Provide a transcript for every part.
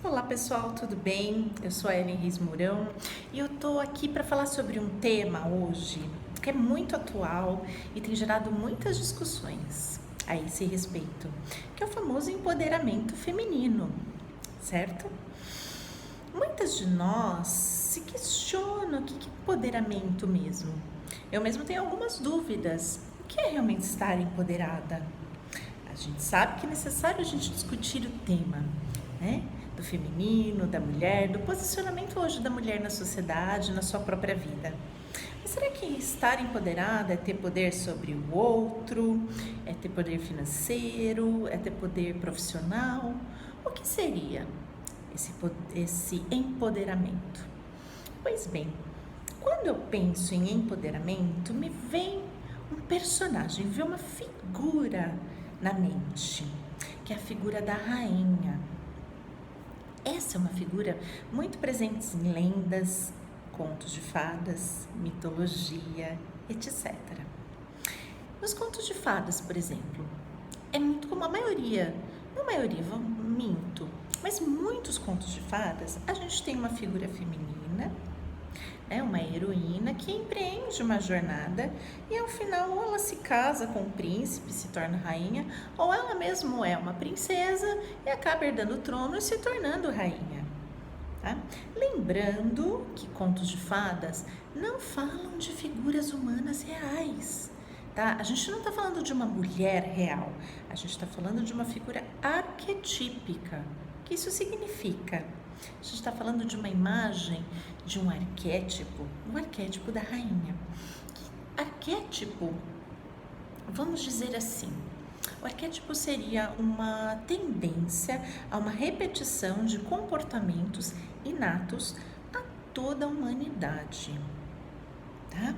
Olá pessoal, tudo bem? Eu sou a Ellen Reis Mourão e eu tô aqui para falar sobre um tema hoje que é muito atual e tem gerado muitas discussões a esse respeito, que é o famoso empoderamento feminino, certo? Muitas de nós se questionam o que é empoderamento mesmo. Eu mesmo tenho algumas dúvidas. O que é realmente estar empoderada? A gente sabe que é necessário a gente discutir o tema, né? Do feminino, da mulher, do posicionamento hoje da mulher na sociedade, na sua própria vida. Mas será que estar empoderada é ter poder sobre o outro? É ter poder financeiro? É ter poder profissional? O que seria esse empoderamento? Pois bem, quando eu penso em empoderamento, me vem um personagem, vem uma figura na mente, que é a figura da rainha. Essa é uma figura muito presente em lendas, contos de fadas, mitologia, etc. Nos contos de fadas, por exemplo, é muito como minto, mas muitos contos de fadas, a gente tem uma figura feminina, né, uma heroína que empreende uma jornada e ao final ou ela se casa com o príncipe, se torna rainha, ou ela mesma é uma princesa e acaba herdando o trono e se tornando rainha. Tá? Lembrando que contos de fadas não falam de figuras humanas reais. Tá? A gente não está falando de uma mulher real, a gente está falando de uma figura arquetípica. O que isso significa? A gente está falando de uma imagem, de um arquétipo da rainha. Arquétipo, vamos dizer assim, o arquétipo seria uma tendência a uma repetição de comportamentos inatos a toda a humanidade, tá?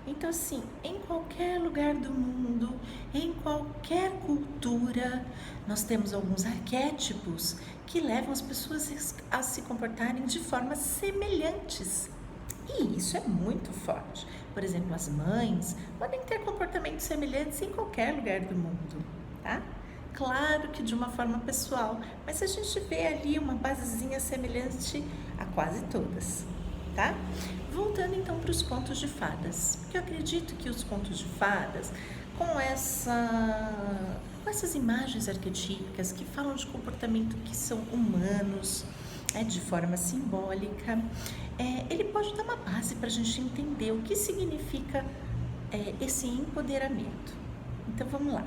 Então, assim, em qualquer lugar do mundo, em qualquer cultura, nós temos alguns arquétipos que levam as pessoas a se comportarem de formas semelhantes. E isso é muito forte. Por exemplo, as mães podem ter comportamentos semelhantes em qualquer lugar do mundo, tá? Claro que de uma forma pessoal, mas a gente vê ali uma basezinha semelhante a quase todas, tá? Voltando então para os contos de fadas, porque eu acredito que os contos de fadas, com essas imagens arquetípicas que falam de comportamento que são humanos, de forma simbólica, ele pode dar uma base para a gente entender o que significa esse empoderamento. Então vamos lá.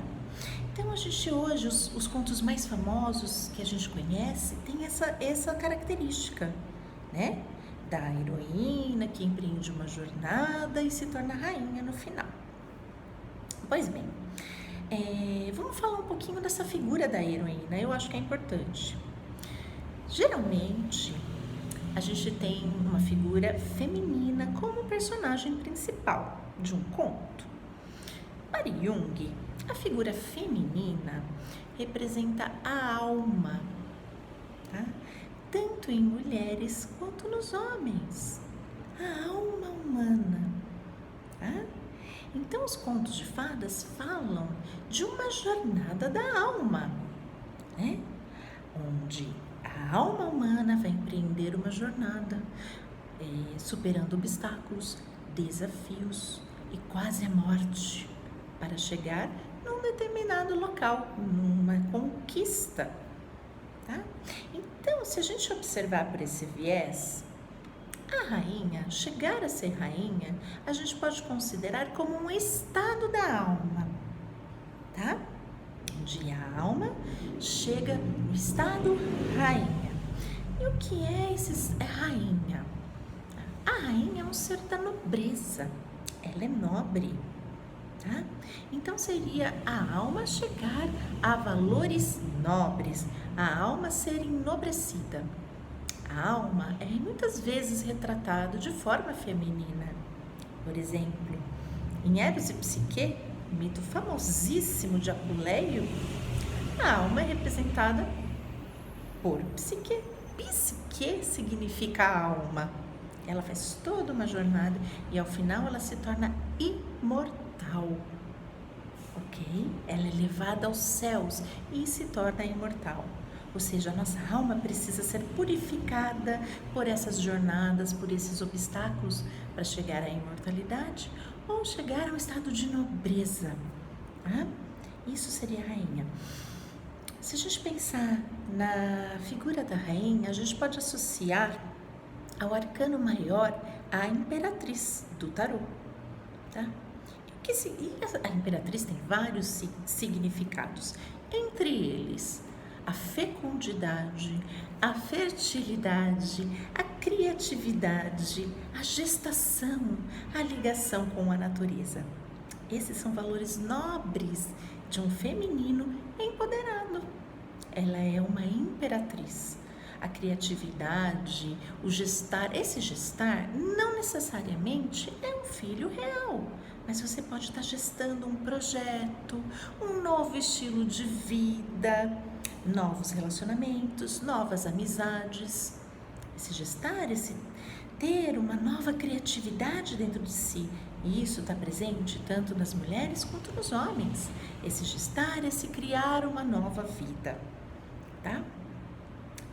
Então a gente hoje, os contos mais famosos que a gente conhece, tem essa característica, né? Da heroína que empreende uma jornada e se torna rainha no final. Pois bem, vamos falar um pouquinho dessa figura da heroína, eu acho que é importante. Geralmente, a gente tem uma figura feminina como personagem principal de um conto. Para Jung, a figura feminina representa a alma, tá? Tanto em mulheres quanto nos homens, a alma humana, tá? Então, os contos de fadas falam de uma jornada da alma, né? Onde a alma humana vai empreender uma jornada, superando obstáculos, desafios e quase a morte, para chegar num determinado local, numa conquista, tá? Então, se a gente observar por esse viés, a rainha, chegar a ser rainha, a gente pode considerar como um estado da alma, tá? Onde a alma chega no estado rainha. E o que é rainha? A rainha é um ser da nobreza, ela é nobre, tá? Então seria a alma chegar a valores nobres, a alma ser enobrecida. A alma é muitas vezes retratada de forma feminina. Por exemplo, em Eros e Psique, mito famosíssimo de Apuleio, a alma é representada por Psique. Psique significa alma. Ela faz toda uma jornada e ao final ela se torna imortal. Ok? Ela é levada aos céus e se torna imortal. Ou seja, a nossa alma precisa ser purificada por essas jornadas, por esses obstáculos para chegar à imortalidade ou chegar ao estado de nobreza. Tá? Isso seria a rainha. Se a gente pensar na figura da rainha, a gente pode associar ao arcano maior a imperatriz do tarô. Tá? A imperatriz tem vários significados, entre eles a fecundidade, a fertilidade, a criatividade, a gestação, a ligação com a natureza. Esses são valores nobres de um feminino empoderado. Ela é uma imperatriz. A criatividade, o gestar, esse gestar não necessariamente é um filho real, mas você pode estar gestando um projeto, um novo estilo de vida, novos relacionamentos, novas amizades. Esse gestar, esse ter uma nova criatividade dentro de si, e isso está presente tanto nas mulheres quanto nos homens. Esse gestar, esse criar uma nova vida, tá?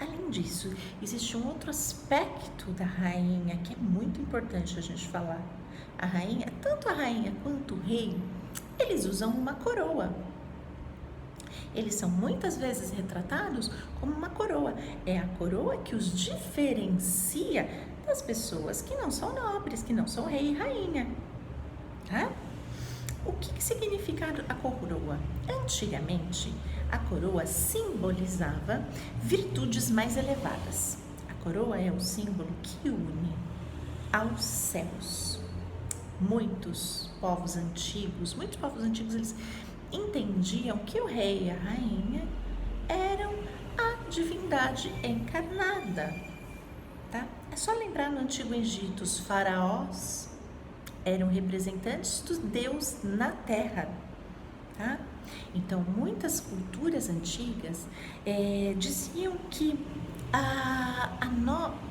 Além disso, existe um outro aspecto da rainha que é muito importante a gente falar. A rainha, tanto a rainha quanto o rei, eles usam uma coroa. Eles são muitas vezes retratados como uma coroa. É a coroa que os diferencia das pessoas que não são nobres, que não são rei e rainha. Tá? O que significa a coroa? Antigamente, a coroa simbolizava virtudes mais elevadas. A coroa é o símbolo que une aos céus. Muitos povos antigos, eles entendiam que o rei e a rainha eram a divindade encarnada. Tá? É só lembrar no Antigo Egito, os faraós eram representantes do Deus na terra. Tá? Então, muitas culturas antigas diziam que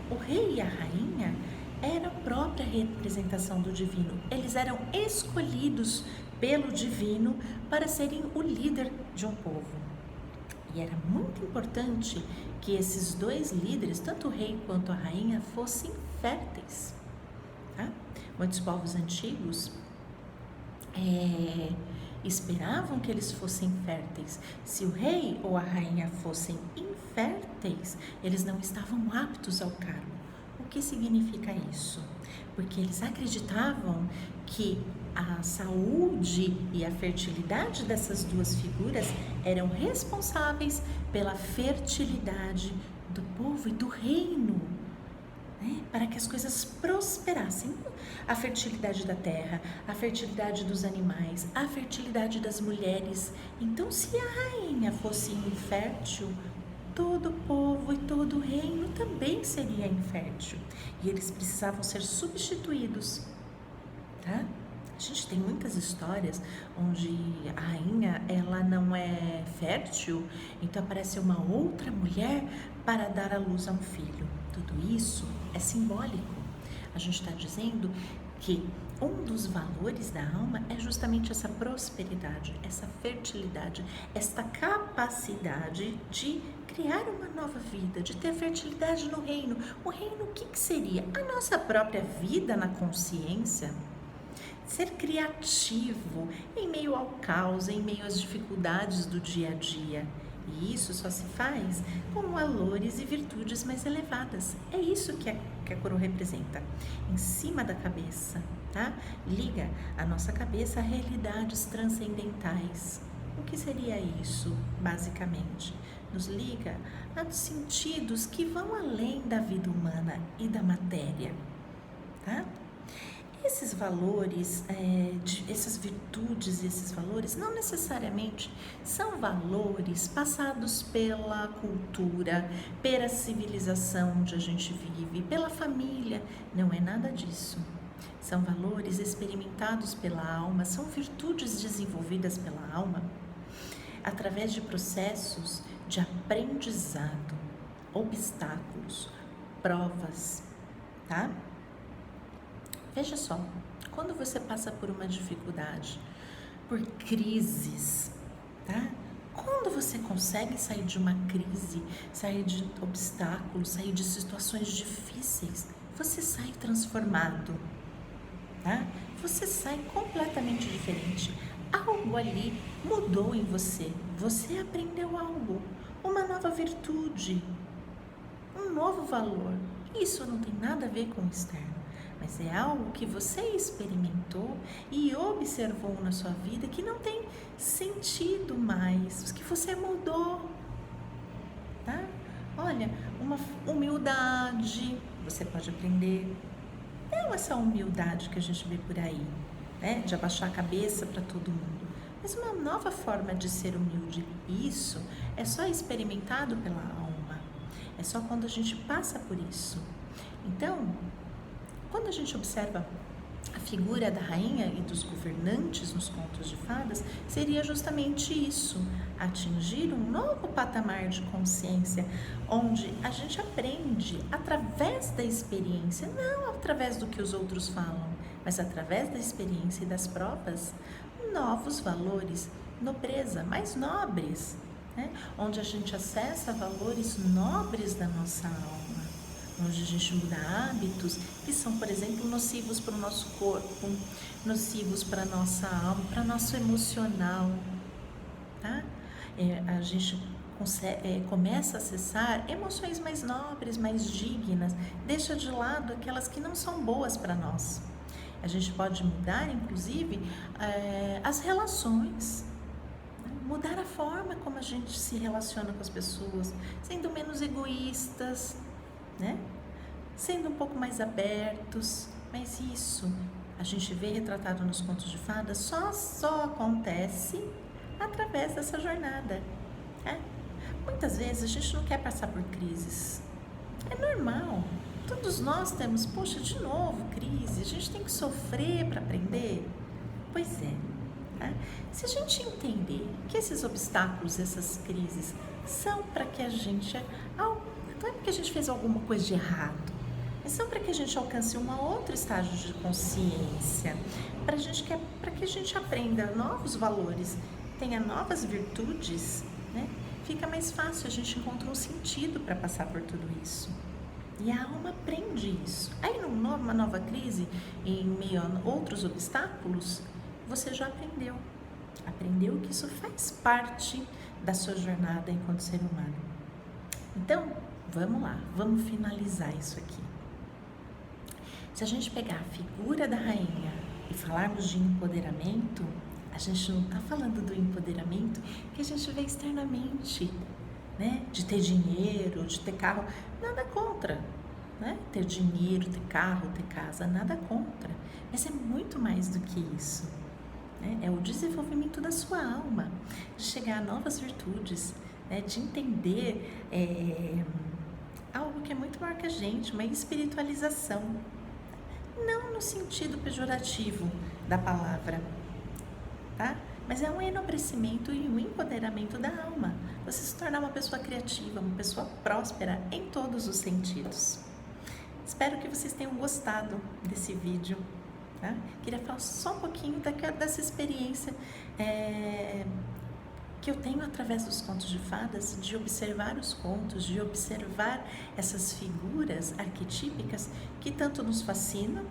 o rei e a rainha era a própria representação do divino. Eles eram escolhidos pelo divino para serem o líder de um povo. E era muito importante que esses dois líderes, tanto o rei quanto a rainha, fossem férteis. Tá? Muitos povos antigos esperavam que eles fossem férteis. Se o rei ou a rainha fossem inférteis, eles não estavam aptos ao cargo. O que significa isso? Porque eles acreditavam que a saúde e a fertilidade dessas duas figuras eram responsáveis pela fertilidade do povo e do reino, né? Para que as coisas prosperassem. A fertilidade da terra, a fertilidade dos animais, a fertilidade das mulheres. Então, se a rainha fosse infértil, todo o povo e todo o reino também seria infértil. E eles precisavam ser substituídos, tá? A gente tem muitas histórias onde a rainha, ela não é fértil, então aparece uma outra mulher para dar à luz a um filho. Tudo isso é simbólico. A gente está dizendo que um dos valores da alma é justamente essa prosperidade, essa fertilidade, esta capacidade de criar uma nova vida, de ter fertilidade no reino. O reino, o que seria? A nossa própria vida na consciência. Ser criativo em meio ao caos, em meio às dificuldades do dia a dia. E isso só se faz com valores e virtudes mais elevadas. É isso que a coroa representa. Em cima da cabeça, tá? Liga a nossa cabeça a realidades transcendentais. O que seria isso, basicamente? Nos liga a sentidos que vão além da vida humana e da matéria, tá? Esses valores, essas virtudes e esses valores não necessariamente são valores passados pela cultura, pela civilização onde a gente vive, pela família. Não é nada disso. São valores experimentados pela alma, são virtudes desenvolvidas pela alma através de processos de aprendizado, obstáculos, provas, tá? Veja só, quando você passa por uma dificuldade, por crises, tá? Quando você consegue sair de uma crise, sair de obstáculos, sair de situações difíceis, você sai transformado, tá? Você sai completamente diferente. Algo ali mudou em você. Você aprendeu algo, uma nova virtude, um novo valor. Isso não tem nada a ver com o externo, mas é algo que você experimentou e observou na sua vida que não tem sentido mais, que você mudou, tá? Olha, uma humildade, você pode aprender. Não essa humildade que a gente vê por aí, né? De abaixar a cabeça para todo mundo, mas uma nova forma de ser humilde. Isso é só experimentado pela alma, é só quando a gente passa por isso. Então, quando a gente observa a figura da rainha e dos governantes nos contos de fadas, seria justamente isso, atingir um novo patamar de consciência, onde a gente aprende através da experiência, não através do que os outros falam, mas através da experiência e das provas, novos valores, nobreza, mais nobres, né? Onde a gente acessa valores nobres da nossa alma, onde a gente muda hábitos que são, por exemplo, nocivos para o nosso corpo, nocivos para a nossa alma, para o nosso emocional, tá? A gente começa a acessar emoções mais nobres, mais dignas, deixa de lado aquelas que não são boas para nós. A gente pode mudar, inclusive, as relações, né? Mudar a forma como a gente se relaciona com as pessoas, sendo menos egoístas, né? Sendo um pouco mais abertos, mas isso a gente vê retratado nos contos de fadas, só acontece através dessa jornada, né? Muitas vezes a gente não quer passar por crises, é normal, todos nós temos, poxa, de novo crise, a gente tem que sofrer para aprender, pois é, tá? Se a gente entender que esses obstáculos, essas crises são para que a gente, não é porque a gente fez alguma coisa de errado, mas são para que a gente alcance um outro estágio de consciência, para que a gente aprenda novos valores, tenha novas virtudes, né? Fica mais fácil, a gente encontra um sentido para passar por tudo isso. E a alma aprende isso. Aí numa nova crise, em meio a outros obstáculos, você já aprendeu. Aprendeu que isso faz parte da sua jornada enquanto ser humano. Então, vamos lá, vamos finalizar isso aqui. Se a gente pegar a figura da rainha e falarmos de empoderamento, a gente não está falando do empoderamento que a gente vê externamente, né? De ter dinheiro, de ter carro, nada contra, né? Ter dinheiro, ter carro, ter casa, nada contra. Mas é muito mais do que isso, né? É o desenvolvimento da sua alma, de chegar a novas virtudes, né? De entender algo que é muito maior que a gente, uma espiritualização. Não no sentido pejorativo da palavra, tá? Mas é um enobrecimento e um empoderamento da alma. Você se tornar uma pessoa criativa, uma pessoa próspera em todos os sentidos. Espero que vocês tenham gostado desse vídeo, tá? Queria falar só um pouquinho dessa experiência que eu tenho através dos contos de fadas, de observar os contos, de observar essas figuras arquetípicas que tanto nos fascinam,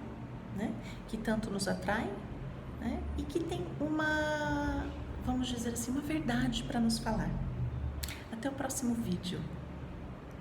né? Que tanto nos atraem, né? E que tem vamos dizer assim, uma verdade para nos falar. Até o próximo vídeo.